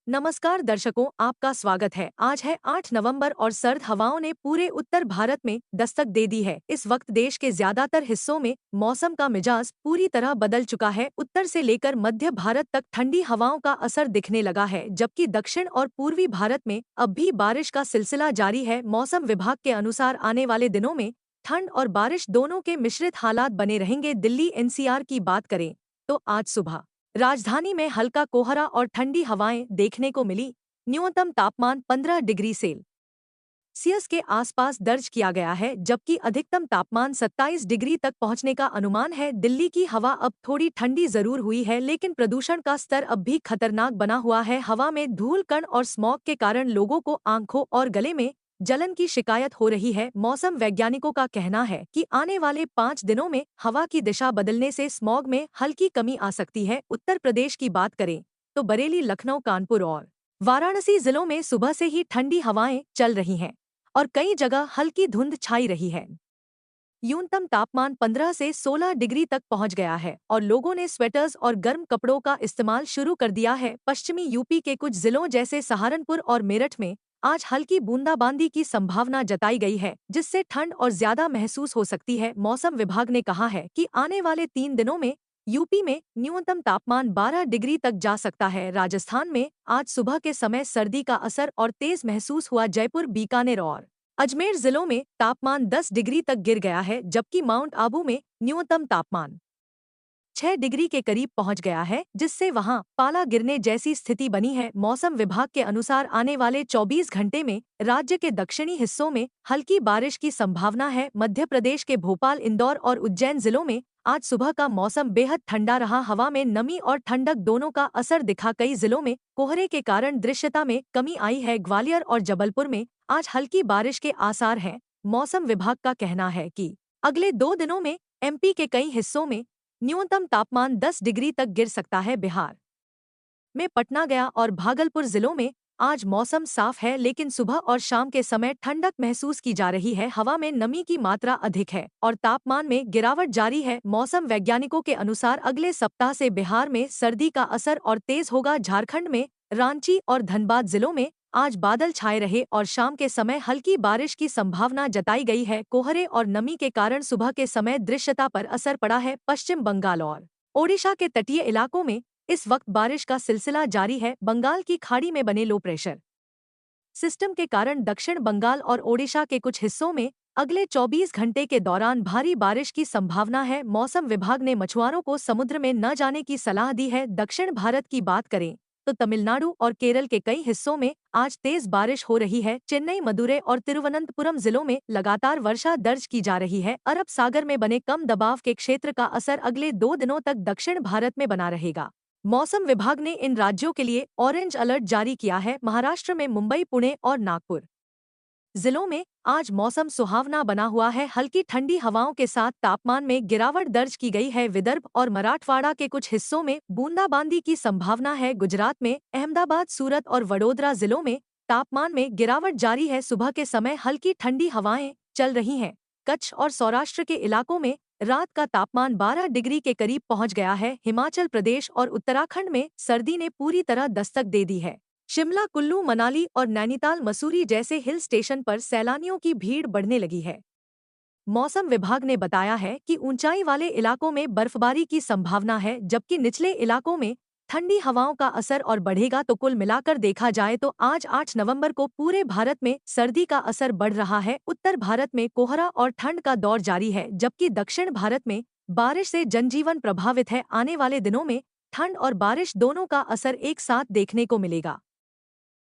नमस्कार दर्शकों, आपका स्वागत है। आज है 8 नवंबर और सर्द हवाओं ने पूरे उत्तर भारत में दस्तक दे दी है। इस वक्त देश के ज्यादातर हिस्सों में मौसम का मिजाज पूरी तरह बदल चुका है। उत्तर से लेकर मध्य भारत तक ठंडी हवाओं का असर दिखने लगा है, जबकि दक्षिण और पूर्वी भारत में अब भी बारिश का सिलसिला जारी है। मौसम विभाग के अनुसार आने वाले दिनों में ठंड और बारिश दोनों के मिश्रित हालात बने रहेंगे। दिल्ली एनसीआर की बात करें तो आज सुबह राजधानी में हल्का कोहरा और ठंडी हवाएं देखने को मिली। न्यूनतम तापमान 15 डिग्री सेल्सियस के आसपास दर्ज किया गया है, जबकि अधिकतम तापमान 27 डिग्री तक पहुंचने का अनुमान है। दिल्ली की हवा अब थोड़ी ठंडी जरूर हुई है, लेकिन प्रदूषण का स्तर अब भी खतरनाक बना हुआ है। हवा में धूल कण और स्मॉग के कारण लोगों को आंखों और गले में जलन की शिकायत हो रही है। मौसम वैज्ञानिकों का कहना है कि आने वाले 5 दिनों में हवा की दिशा बदलने से स्मॉग में हल्की कमी आ सकती है। उत्तर प्रदेश की बात करें तो बरेली, लखनऊ, कानपुर और वाराणसी जिलों में सुबह से ही ठंडी हवाएं चल रही हैं और कई जगह हल्की धुंध छाई रही है। न्यूनतम तापमान 15 से 16 डिग्री तक पहुंच गया है और लोगों ने स्वेटर्स और गर्म कपड़ों का इस्तेमाल शुरू कर दिया है। पश्चिमी यूपी के कुछ जिलों जैसे सहारनपुर और मेरठ में आज हल्की बूंदाबांदी की संभावना जताई गई है, जिससे ठंड और ज्यादा महसूस हो सकती है। मौसम विभाग ने कहा है कि आने वाले 3 दिनों में यूपी में न्यूनतम तापमान 12 डिग्री तक जा सकता है। राजस्थान में आज सुबह के समय सर्दी का असर और तेज महसूस हुआ। जयपुर, बीकानेर और अजमेर जिलों में तापमान 10 डिग्री तक गिर गया है, जबकि माउंट आबू में न्यूनतम तापमान 6 डिग्री के करीब पहुंच गया है, जिससे वहां पाला गिरने जैसी स्थिति बनी है। मौसम विभाग के अनुसार आने वाले 24 घंटे में राज्य के दक्षिणी हिस्सों में हल्की बारिश की संभावना है। मध्य प्रदेश के भोपाल, इंदौर और उज्जैन जिलों में आज सुबह का मौसम बेहद ठंडा रहा। हवा में नमी और ठंडक दोनों का असर दिखा। कई जिलों में कोहरे के कारण दृश्यता में कमी आई है। ग्वालियर और जबलपुर में आज हल्की बारिश के आसार हैं। मौसम विभाग का कहना है कि अगले 2 दिनों में एमपी के कई हिस्सों में न्यूनतम तापमान 10 डिग्री तक गिर सकता है। बिहार में पटना, गया और भागलपुर जिलों में आज मौसम साफ है, लेकिन सुबह और शाम के समय ठंडक महसूस की जा रही है। हवा में नमी की मात्रा अधिक है और तापमान में गिरावट जारी है। मौसम वैज्ञानिकों के अनुसार अगले सप्ताह से बिहार में सर्दी का असर और तेज होगा। झारखंड में रांची और धनबाद जिलों में आज बादल छाए रहे और शाम के समय हल्की बारिश की संभावना जताई गई है। कोहरे और नमी के कारण सुबह के समय दृश्यता पर असर पड़ा है। पश्चिम बंगाल और ओडिशा के तटीय इलाकों में इस वक्त बारिश का सिलसिला जारी है। बंगाल की खाड़ी में बने लो प्रेशर सिस्टम के कारण दक्षिण बंगाल और ओडिशा के कुछ हिस्सों में अगले 24 घंटे के दौरान भारी बारिश की संभावना है। मौसम विभाग ने मछुआरों को समुद्र में न जाने की सलाह दी है। दक्षिण भारत की बात करें तो तमिलनाडु और केरल के कई हिस्सों में आज तेज बारिश हो रही है। चेन्नई, मदुरै और तिरुवनंतपुरम जिलों में लगातार वर्षा दर्ज की जा रही है। अरब सागर में बने कम दबाव के क्षेत्र का असर अगले 2 दिनों तक दक्षिण भारत में बना रहेगा। मौसम विभाग ने इन राज्यों के लिए ऑरेंज अलर्ट जारी किया है। महाराष्ट्र में मुंबई, पुणे और नागपुर जिलों में आज मौसम सुहावना बना हुआ है। हल्की ठंडी हवाओं के साथ तापमान में गिरावट दर्ज की गई है। विदर्भ और मराठवाड़ा के कुछ हिस्सों में बूंदाबांदी की संभावना है। गुजरात में अहमदाबाद, सूरत और वडोदरा जिलों में तापमान में गिरावट जारी है। सुबह के समय हल्की ठंडी हवाएं चल रही हैं। कच्छ और सौराष्ट्र के इलाकों में रात का तापमान 12 डिग्री के करीब पहुंच गया है। हिमाचल प्रदेश और उत्तराखंड में सर्दी ने पूरी तरह दस्तक दे दी है। शिमला, कुल्लू, मनाली और नैनीताल, मसूरी जैसे हिल स्टेशन पर सैलानियों की भीड़ बढ़ने लगी है। मौसम विभाग ने बताया है कि ऊंचाई वाले इलाकों में बर्फबारी की संभावना है, जबकि निचले इलाकों में ठंडी हवाओं का असर और बढ़ेगा। तो कुल मिलाकर देखा जाए तो आज 8 नवंबर को पूरे भारत में सर्दी का असर बढ़ रहा है। उत्तर भारत में कोहरा और ठंड का दौर जारी है, जबकि दक्षिण भारत में बारिश से जनजीवन प्रभावित है। आने वाले दिनों में ठंड और बारिश दोनों का असर एक साथ देखने को मिलेगा।